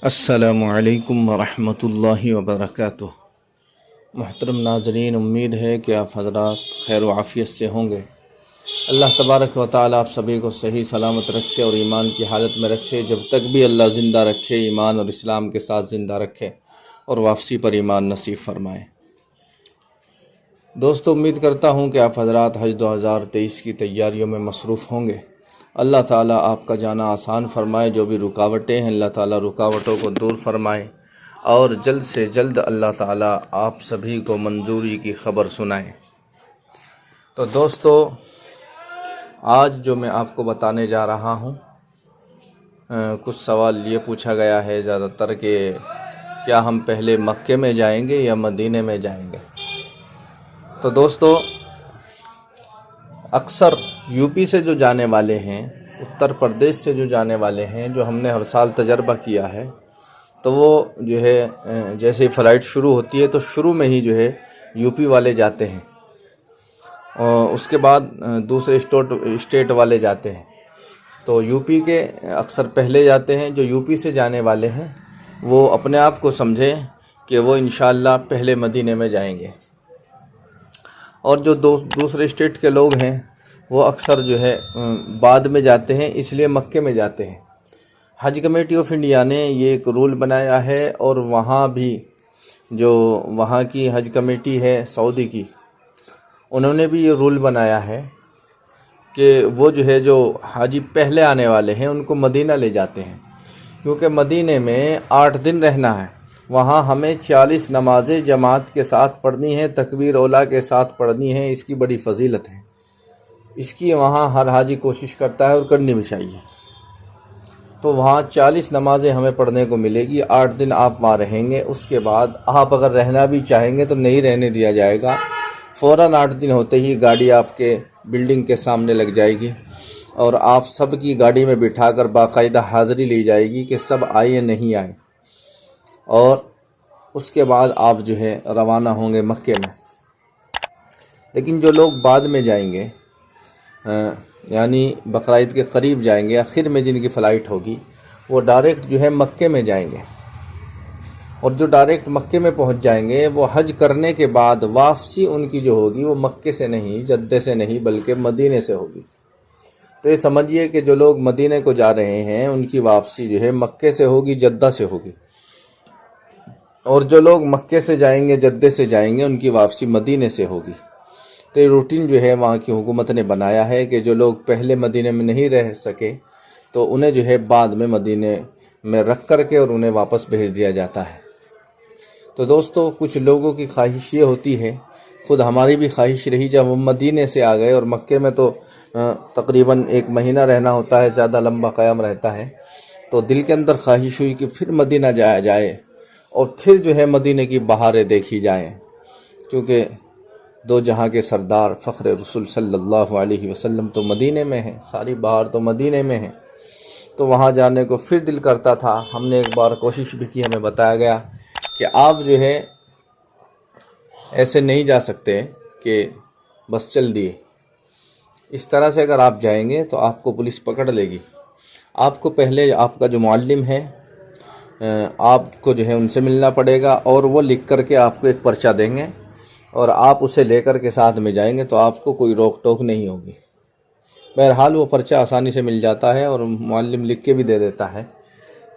السلام علیکم ورحمۃ اللہ وبرکاتہ۔ محترم ناظرین، امید ہے کہ آپ حضرات خیر و عافیت سے ہوں گے۔ اللہ تبارک و تعالیٰ آپ سبھی کو صحیح سلامت رکھے اور ایمان کی حالت میں رکھے، جب تک بھی اللہ زندہ رکھے، ایمان اور اسلام کے ساتھ زندہ رکھے اور واپسی پر ایمان نصیب فرمائے۔ دوستو، امید کرتا ہوں کہ آپ حضرات حج 2023 کی تیاریوں میں مصروف ہوں گے۔ اللہ تعالیٰ آپ کا جانا آسان فرمائے، جو بھی رکاوٹیں ہیں اللہ تعالیٰ رکاوٹوں کو دور فرمائے اور جلد سے جلد اللہ تعالیٰ آپ سبھی کو منظوری کی خبر سنائے۔ تو دوستو، آج جو میں آپ کو بتانے جا رہا ہوں، کچھ سوال یہ پوچھا گیا ہے زیادہ تر کہ کیا ہم پہلے مکے میں جائیں گے یا مدینے میں جائیں گے۔ تو دوستو، اکثر یو پی سے جو جانے والے ہیں، اتر پردیش سے جو جانے والے ہیں، جو ہم نے ہر سال تجربہ کیا ہے، تو وہ جو ہے جیسے ہی فلائٹ شروع ہوتی ہے تو شروع میں ہی جو ہے یو پی والے جاتے ہیں، اور اس کے بعد دوسرے اسٹیٹ والے جاتے ہیں۔ تو یو پی کے اکثر پہلے جاتے ہیں۔ جو یو پی سے جانے والے ہیں وہ اپنے آپ کو سمجھیں کہ وہ انشاءاللہ پہلے مدینے میں جائیں گے، اور جو دوسرے اسٹیٹ کے لوگ ہیں وہ اکثر جو ہے بعد میں جاتے ہیں، اس لیے مکے میں جاتے ہیں۔ حج کمیٹی آف انڈیا نے یہ ایک رول بنایا ہے، اور وہاں بھی جو وہاں کی حج کمیٹی ہے سعودی کی، انہوں نے بھی یہ رول بنایا ہے کہ وہ جو ہے جو حاجی پہلے آنے والے ہیں ان کو مدینہ لے جاتے ہیں، کیونکہ مدینے میں 8 دن رہنا ہے۔ وہاں ہمیں 40 نمازیں جماعت کے ساتھ پڑھنی ہیں، تکبیر اولیٰ کے ساتھ پڑھنی ہیں۔ اس کی بڑی فضیلت ہے، اس کی وہاں ہر حاجی کوشش کرتا ہے اور کرنی بھی چاہیے۔ تو وہاں 40 نمازیں ہمیں پڑھنے کو ملے گی۔ 8 دن آپ وہاں رہیں گے، اس کے بعد آپ اگر رہنا بھی چاہیں گے تو نہیں رہنے دیا جائے گا۔ فوراً 8 دن ہوتے ہی گاڑی آپ کے بلڈنگ کے سامنے لگ جائے گی، اور آپ سب کی گاڑی میں بٹھا کر باقاعدہ حاضری لی جائے گی کہ سب آئے یا نہیں آئے، اور اس کے بعد آپ جو ہے روانہ ہوں گے مکے میں۔ لیکن جو لوگ بعد میں جائیں گے، یعنی بقرعید کے قریب جائیں گے، آخر میں جن کی فلائٹ ہوگی، وہ ڈائریکٹ جو ہے مکے میں جائیں گے، اور جو ڈائریکٹ مکے میں پہنچ جائیں گے وہ حج کرنے کے بعد واپسی ان کی جو ہوگی وہ مکے سے نہیں، جدہ سے نہیں، بلکہ مدینے سے ہوگی۔ تو یہ سمجھیے کہ جو لوگ مدینے کو جا رہے ہیں ان کی واپسی جو ہے مکے سے ہوگی، جدہ سے ہوگی، اور جو لوگ مکے سے جائیں گے، جدہ سے جائیں گے، ان کی واپسی مدینے سے ہوگی۔ تو یہ روٹین جو ہے وہاں کی حکومت نے بنایا ہے کہ جو لوگ پہلے مدینے میں نہیں رہ سکے تو انہیں جو ہے بعد میں مدینے میں رکھ کر کے اور انہیں واپس بھیج دیا جاتا ہے۔ تو دوستو، کچھ لوگوں کی خواہش یہ ہوتی ہے، خود ہماری بھی خواہش رہی، جب ہم مدینے سے آ گئے، اور مکے میں تو تقریباً 1 مہینہ رہنا ہوتا ہے، زیادہ لمبا قیام رہتا ہے، تو دل کے اندر خواہش ہوئی کہ پھر مدینہ جایا جائے، اور پھر جو ہے مدینے کی بہاریں دیکھی جائیں، کیونکہ دو جہاں کے سردار فخر رسول صلی اللہ علیہ وسلم تو مدینے میں ہیں، ساری بہار تو مدینے میں ہیں۔ تو وہاں جانے کو پھر دل کرتا تھا۔ ہم نے ایک بار کوشش بھی کی، ہمیں بتایا گیا کہ آپ جو ہے ایسے نہیں جا سکتے کہ بس چل دیے، اس طرح سے اگر آپ جائیں گے تو آپ کو پولیس پکڑ لے گی۔ آپ کو پہلے آپ کا جو معلم ہے، آپ کو جو ہے ان سے ملنا پڑے گا، اور وہ لکھ کر کے آپ کو ایک پرچہ دیں گے، اور آپ اسے لے کر کے ساتھ میں جائیں گے تو آپ کو کوئی روک ٹوک نہیں ہوگی۔ بہرحال وہ پرچہ آسانی سے مل جاتا ہے اور معلم لکھ کے بھی دے دیتا ہے۔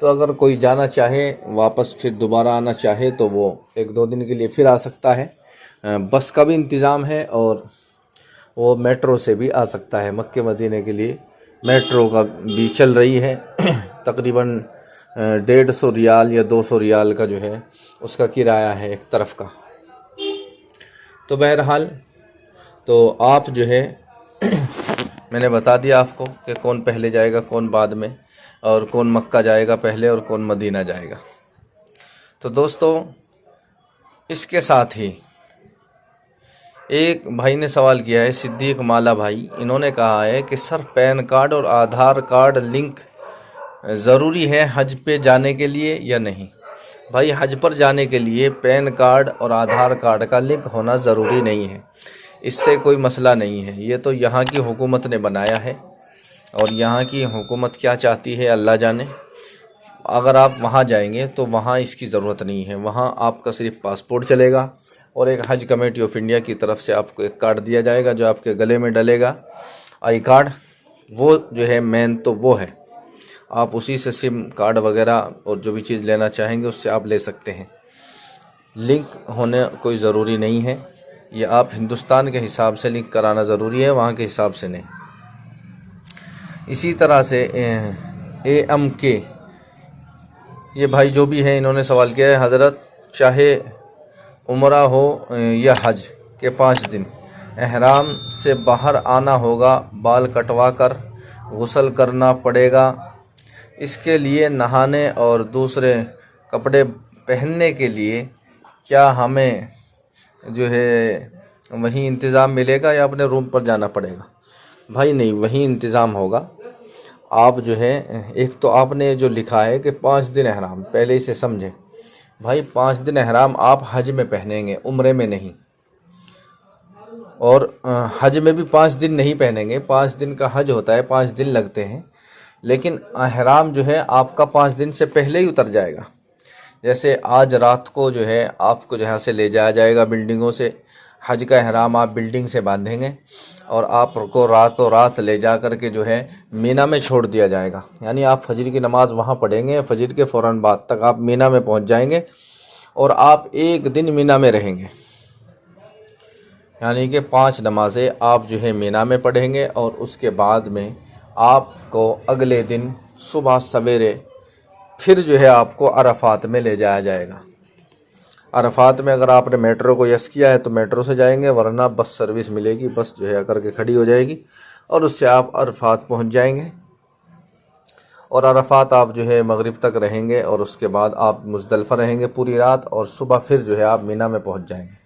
تو اگر کوئی جانا چاہے، واپس پھر دوبارہ آنا چاہے، تو وہ 1-2 دن کے لیے پھر آ سکتا ہے۔ بس کا بھی انتظام ہے، اور وہ میٹرو سے بھی آ سکتا ہے مکے مدینے کے لیے۔ میٹرو کا بھی چل رہی ہے، تقریباً 150 ریال یا 200 ریال کا جو ہے اس کا کرایہ ہے ایک طرف کا۔ تو بہرحال تو آپ جو ہے میں نے بتا دیا آپ کو کہ کون پہلے جائے گا، کون بعد میں، اور کون مکہ جائے گا پہلے اور کون مدینہ جائے گا۔ تو دوستو، اس کے ساتھ ہی ایک بھائی نے سوال کیا ہے، صدیق مالا بھائی، انہوں نے کہا ہے کہ سر پین کارڈ اور آدھار کارڈ لنک ضروری ہے حج پہ جانے کے لیے یا نہیں؟ بھائی، حج پر جانے کے لیے پین کارڈ اور آدھار کارڈ کا لنک ہونا ضروری نہیں ہے، اس سے کوئی مسئلہ نہیں ہے۔ یہ تو یہاں کی حکومت نے بنایا ہے، اور یہاں کی حکومت کیا چاہتی ہے اللہ جانے۔ اگر آپ وہاں جائیں گے تو وہاں اس کی ضرورت نہیں ہے، وہاں آپ کا صرف پاسپورٹ چلے گا اور ایک حج کمیٹی آف انڈیا کی طرف سے آپ کو ایک کارڈ دیا جائے گا جو آپ کے گلے میں ڈلے گا، آئی کارڈ، وہ جو ہے مین تو وہ ہے، آپ اسی سے سم کارڈ وغیرہ اور جو بھی چیز لینا چاہیں گے اس سے آپ لے سکتے ہیں۔ لنک ہونے کوئی ضروری نہیں ہے، یہ آپ ہندوستان کے حساب سے لنک کرانا ضروری ہے، وہاں کے حساب سے نہیں۔ اسی طرح سے AMK، یہ بھائی جو بھی ہیں انہوں نے سوال کیا ہے، حضرت چاہے عمرہ ہو یا حج کے 5 دن احرام سے باہر آنا ہوگا، بال کٹوا کر غسل کرنا پڑے گا، اس کے لیے نہانے اور دوسرے کپڑے پہننے کے لیے کیا ہمیں جو ہے وہیں انتظام ملے گا یا اپنے روم پر جانا پڑے گا؟ بھائی نہیں، وہیں انتظام ہوگا۔ آپ جو ہے ایک تو آپ نے جو لکھا ہے کہ 5 دن احرام، پہلے اسے سمجھیں بھائی، 5 دن احرام آپ حج میں پہنیں گے، عمرے میں نہیں، اور حج میں بھی 5 دن نہیں پہنیں گے، 5 دن کا حج ہوتا ہے، 5 دن لگتے ہیں، لیکن احرام جو ہے آپ کا 5 دن سے پہلے ہی اتر جائے گا۔ جیسے آج رات کو جو ہے آپ کو جہاں سے لے جایا جائے گا بلڈنگوں سے، حج کا احرام آپ بلڈنگ سے باندھیں گے اور آپ کو راتوں رات لے جا کر کے جو ہے مینا میں چھوڑ دیا جائے گا، یعنی آپ فجر کی نماز وہاں پڑھیں گے، فجر کے فوراً بعد تک آپ مینا میں پہنچ جائیں گے اور آپ 1 دن مینا میں رہیں گے، یعنی کہ 5 نمازیں آپ جو ہے مینا میں پڑھیں گے، اور اس کے بعد میں آپ کو اگلے دن صبح سویرے پھر جو ہے آپ کو عرفات میں لے جایا جائے گا۔ عرفات میں اگر آپ نے میٹرو کو یس کیا ہے تو میٹرو سے جائیں گے، ورنہ بس سروس ملے گی، بس جو ہے آ کر کے کھڑی ہو جائے گی اور اس سے آپ عرفات پہنچ جائیں گے، اور عرفات آپ جو ہے مغرب تک رہیں گے، اور اس کے بعد آپ مزدلفہ رہیں گے پوری رات، اور صبح پھر جو ہے آپ مینا میں پہنچ جائیں گے،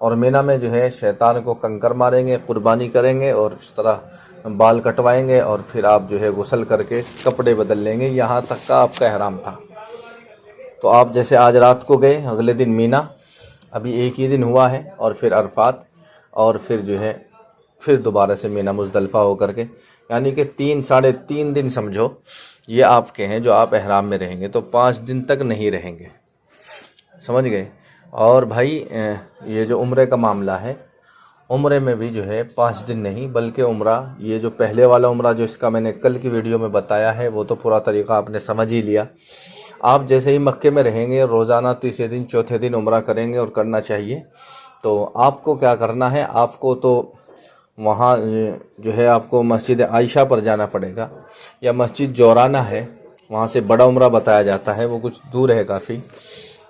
اور مینا میں جو ہے شیطان کو کنکر ماریں گے، قربانی کریں گے، اور اس طرح بال کٹوائیں گے، اور پھر آپ جو ہے غسل کر کے کپڑے بدل لیں گے۔ یہاں تک کا آپ کا احرام تھا۔ تو آپ جیسے آج رات کو گئے، اگلے دن مینا، ابھی 1 ہی دن ہوا ہے، اور پھر عرفات، اور پھر جو ہے پھر دوبارہ سے مینا مزدلفہ ہو کر کے، یعنی کہ 3 – 3.5 دن سمجھو یہ آپ کے ہیں جو آپ احرام میں رہیں گے، تو 5 دن تک نہیں رہیں گے، سمجھ گئے؟ اور بھائی یہ جو عمرے کا معاملہ ہے، عمرے میں بھی جو ہے 5 دن نہیں بلکہ عمرہ، یہ جو پہلے والا عمرہ جو اس کا میں نے کل کی ویڈیو میں بتایا ہے، وہ تو پورا طریقہ آپ نے سمجھ ہی لیا۔ آپ جیسے ہی مکے میں رہیں گے، روزانہ 3 دن 4 دن عمرہ کریں گے، اور کرنا چاہیے، تو آپ کو کیا کرنا ہے، آپ کو تو وہاں جو ہے آپ کو مسجد عائشہ پر جانا پڑے گا، یا مسجد جورانہ ہے، وہاں سے بڑا عمرہ بتایا جاتا ہے، وہ کچھ دور ہے کافی،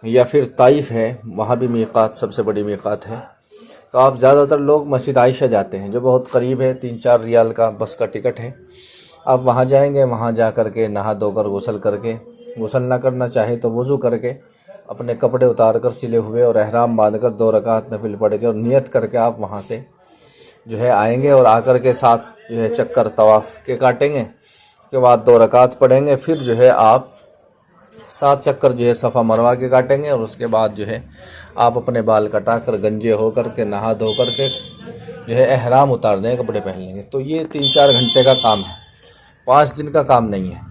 یا پھر طائف ہے، وہاں بھی میقات سب سے بڑی میقات ہے۔ تو آپ زیادہ تر لوگ مسجد عائشہ جاتے ہیں جو بہت قریب ہے، 3-4 ریال کا بس کا ٹکٹ ہے، آپ وہاں جائیں گے، وہاں جا کر کے نہا دھو کر غسل کر کے، غسل نہ کرنا چاہے تو وضو کر کے، اپنے کپڑے اتار کر سلے ہوئے اور احرام باندھ کر 2 رکعت نفل پڑھ کے اور نیت کر کے آپ وہاں سے جو ہے آئیں گے، اور آ کر کے 7 جو ہے چکر طواف کے کاٹیں گے، اس کے بعد 2 رکعت پڑھیں گے، پھر جو ہے آپ 7 چکر جو ہے صفا مروہ کے کاٹیں گے، اور اس کے بعد جو ہے آپ اپنے بال کٹا کر گنجے ہو کر کے نہا دھو کر کے جو ہے احرام اتار دیں، کپڑے پہن لیں گے۔ تو یہ 3-4 گھنٹے کا کام ہے، 5 دن کا کام نہیں ہے۔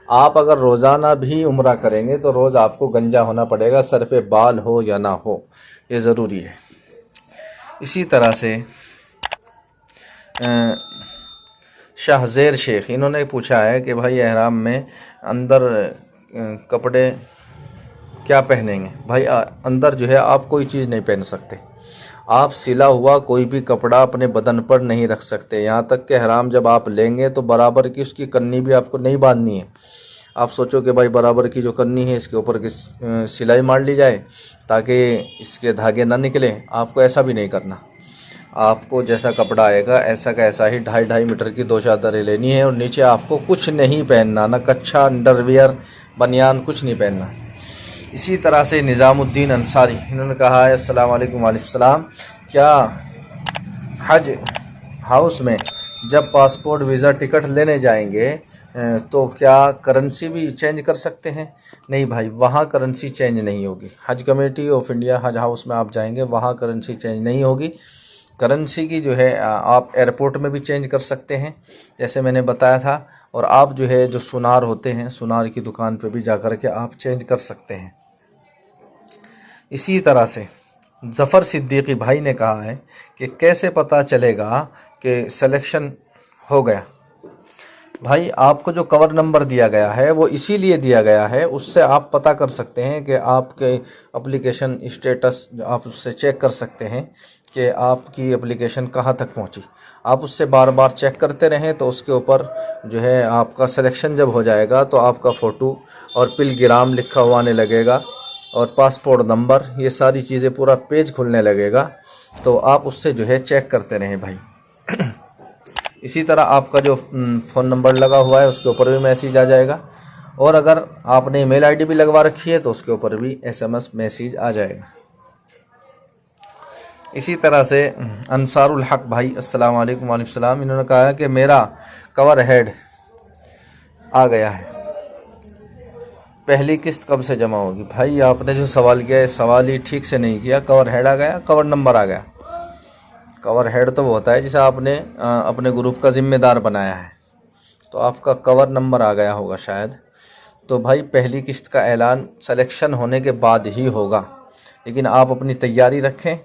آپ اگر روزانہ بھی عمرہ کریں گے تو روز آپ کو گنجا ہونا پڑے گا، سر پہ بال ہو یا نہ ہو، یہ ضروری ہے۔ اسی طرح سے شاہ زیر شیخ، انہوں نے پوچھا ہے کہ بھائی احرام میں اندر کپڑے کیا پہنیں گے؟ بھائی اندر جو ہے آپ کوئی چیز نہیں پہن سکتے، آپ سلا ہوا کوئی بھی کپڑا اپنے بدن پر نہیں رکھ سکتے، یہاں تک کہ احرام جب آپ لیں گے تو برابر کی اس کی کنی بھی آپ کو نہیں باندھنی ہے۔ آپ سوچو کہ بھائی برابر کی جو کنی ہے اس کے اوپر کی سلائی مار لی جائے تاکہ اس کے دھاگے نہ نکلیں، آپ کو ایسا بھی نہیں کرنا۔ آپ کو جیسا کپڑا آئے گا ایسا کا ایسا ہی 2.5 میٹر کی 2 چادریں لینی ہے، اور نیچے آپ کو کچھ نہیں پہننا، نہ کچھا، انڈر ویئر، بنیان، کچھ نہیں پہننا۔ اسی طرح سے نظام الدین انصاری، انہوں نے کہا ہے السلام علیکم وعلیکم السلام، کیا حج ہاؤس میں جب پاسپورٹ ویزا ٹکٹ لینے جائیں گے تو کیا کرنسی بھی چینج کر سکتے ہیں؟ نہیں بھائی، وہاں کرنسی چینج نہیں ہوگی۔ حج کمیٹی آف انڈیا حج ہاؤس میں آپ جائیں گے، وہاں کرنسی چینج نہیں ہوگی، کرنسی کی جو ہے آپ ایئرپورٹ میں بھی چینج کر سکتے ہیں جیسے میں نے بتایا تھا، اور آپ جو ہے جو سونار ہوتے ہیں سونار کی دکان پہ بھی جا کر کے آپ چینج کر سکتے ہیں۔ اسی طرح سے ظفر صدیقی بھائی نے کہا ہے کہ کیسے پتہ چلے گا کہ سلیکشن ہو گیا؟ بھائی آپ کو جو کور نمبر دیا گیا ہے وہ اسی لیے دیا گیا ہے، اس سے آپ پتہ کر سکتے ہیں کہ آپ کے اپلیکیشن اسٹیٹس آپ اس سے چیک کر سکتے ہیں کہ آپ کی اپلیکیشن کہاں تک پہنچی۔ آپ اس سے بار بار چیک کرتے رہیں تو اس کے اوپر جو ہے آپ کا سلیکشن جب ہو جائے گا تو آپ کا فوٹو اور پلگرام لکھا ہوا آنے لگے گا اور پاسپورٹ نمبر، یہ ساری چیزیں پورا پیج کھلنے لگے گا، تو آپ اس سے جو ہے چیک کرتے رہیں بھائی۔ اسی طرح آپ کا جو فون نمبر لگا ہوا ہے اس کے اوپر بھی میسیج آ جائے گا، اور اگر آپ نے ای میل آئی ڈی بھی لگوا رکھی ہے تو اس کے اوپر بھی ایس ایم ایس میسیج آ جائے گا۔ اسی طرح سے انصار الحق بھائی السلام علیکم، وعلیکم السلام، انہوں نے کہا کہ میرا کور ہیڈ آ گیا ہے، پہلی قسط کب سے جمع ہوگی؟ بھائی آپ نے جو سوال کیا ہے سوال ہی ٹھیک سے نہیں کیا۔ کور ہیڈ آ گیا، کور نمبر آ گیا؟ کور ہیڈ تو وہ ہوتا ہے جسے آپ نے اپنے گروپ کا ذمہ دار بنایا ہے، تو آپ کا کور نمبر آ گیا ہوگا شاید۔ تو بھائی پہلی قسط کا اعلان سلیکشن ہونے کے بعد ہی ہوگا، لیکن آپ اپنی تیاری رکھیں،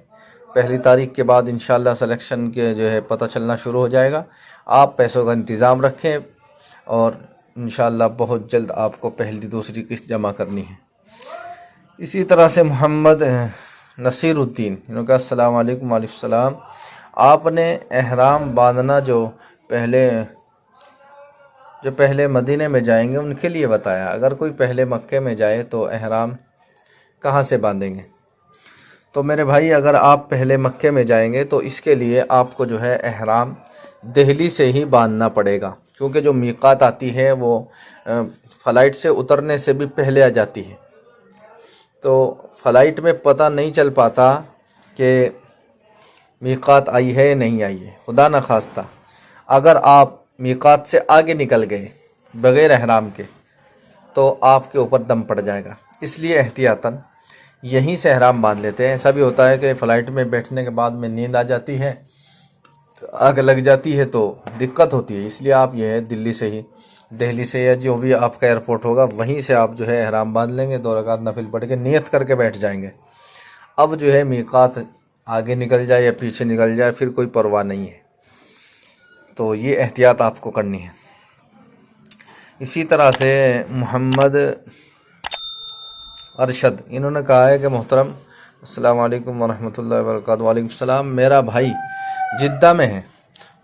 پہلی تاریخ کے بعد انشاءاللہ سلیکشن کے جو ہے پتہ چلنا شروع ہو جائے گا۔ آپ پیسوں کا انتظام رکھیں اور انشاءاللہ بہت جلد آپ کو پہلی دوسری قسط جمع کرنی ہے۔ اسی طرح سے محمد نصیر الدین، انہوں نے کہا السلام علیکم، وعلیکم السلام، آپ نے احرام باندھنا جو پہلے مدینے میں جائیں گے ان کے لیے بتایا، اگر کوئی پہلے مکے میں جائے تو احرام کہاں سے باندھیں گے؟ تو میرے بھائی اگر آپ پہلے مکے میں جائیں گے تو اس کے لیے آپ کو جو ہے احرام دہلی سے ہی باندھنا پڑے گا، کیونکہ جو میقات آتی ہے وہ فلائٹ سے اترنے سے بھی پہلے آ جاتی ہے، تو فلائٹ میں پتہ نہیں چل پاتا کہ میقات آئی ہے یا نہیں آئی ہے۔ خدا نخواستہ اگر آپ میقات سے آگے نکل گئے بغیر احرام کے تو آپ کے اوپر دم پڑ جائے گا، اس لیے احتیاطاً یہیں سے احرام باندھ لیتے ہیں۔ ایسا بھی ہوتا ہے کہ فلائٹ میں بیٹھنے کے بعد میں نیند آ جاتی ہے، آگ لگ جاتی ہے تو دقت ہوتی ہے، اس لیے آپ یہ ہے دہلی سے یا جو بھی آپ کا ایئرپورٹ ہوگا وہیں سے آپ جو ہے احرام باندھ لیں گے، 2 رکعت نفل پڑھ کے نیت کر کے بیٹھ جائیں گے۔ اب جو ہے میقات آگے نکل جائے یا پیچھے نکل جائے پھر کوئی پرواہ نہیں ہے، تو یہ احتیاط آپ کو کرنی ہے۔ اسی طرح سے محمد ارشد، انہوں نے کہا ہے کہ محترم السلام علیکم ورحمۃ اللہ وبرکاتہ، وعلیکم السلام، میرا بھائی جدہ میں ہے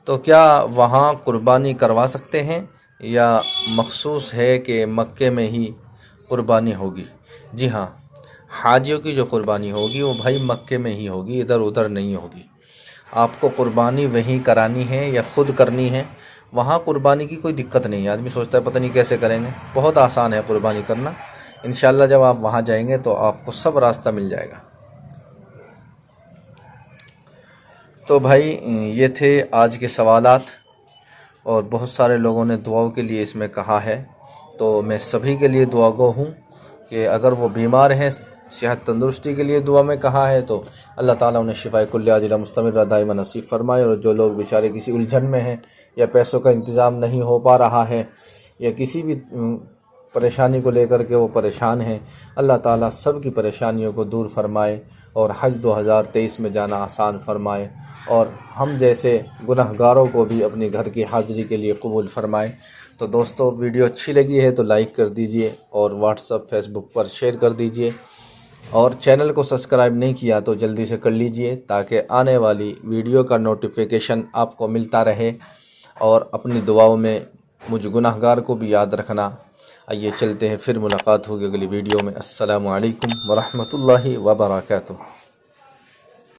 تو کیا وہاں قربانی کروا سکتے ہیں یا مخصوص ہے کہ مکے میں ہی قربانی ہوگی؟ جی ہاں، حاجیوں کی جو قربانی ہوگی وہ بھائی مکے میں ہی ہوگی، ادھر ادھر نہیں ہوگی۔ آپ کو قربانی وہیں کرانی ہے یا خود کرنی ہے، وہاں قربانی کی کوئی دقت نہیں ہے۔ آدمی سوچتا ہے پتہ نہیں کیسے کریں گے، بہت آسان ہے قربانی کرنا، انشاءاللہ جب آپ وہاں جائیں گے تو آپ کو سب راستہ مل جائے گا۔ تو بھائی یہ تھے آج کے سوالات، اور بہت سارے لوگوں نے دعاؤں کے لیے اس میں کہا ہے، تو میں سبھی کے لیے دعا گو ہوں کہ اگر وہ بیمار ہیں صحت تندرستی کے لیے دعا میں کہا ہے تو اللہ تعالیٰ انہیں شفاء کل عاجلہ مستمرہ دائمہ نصیب فرمائے، اور جو لوگ بیچارے کسی الجھن میں ہیں یا پیسوں کا انتظام نہیں ہو پا رہا ہے یا کسی بھی پریشانی کو لے کر کے وہ پریشان ہیں، اللہ تعالیٰ سب کی پریشانیوں کو دور فرمائے اور حج 2023 میں جانا آسان فرمائے، اور ہم جیسے گناہ گاروں کو بھی اپنی گھر کی حاضری کے لیے قبول فرمائے۔ تو دوستو ویڈیو اچھی لگی ہے تو لائک کر دیجئے اور واٹس ایپ فیس بک پر شیئر کر دیجئے، اور چینل کو سبسکرائب نہیں کیا تو جلدی سے کر لیجئے تاکہ آنے والی ویڈیو کا نوٹیفیکیشن آپ کو ملتا رہے، اور اپنی دعاؤں میں مجھ گناہ گار کو بھی یاد رکھنا۔ آئیے چلتے ہیں، پھر ملاقات ہوگی اگلی ویڈیو میں۔ السلام علیکم ورحمۃ اللہ وبرکاتہ۔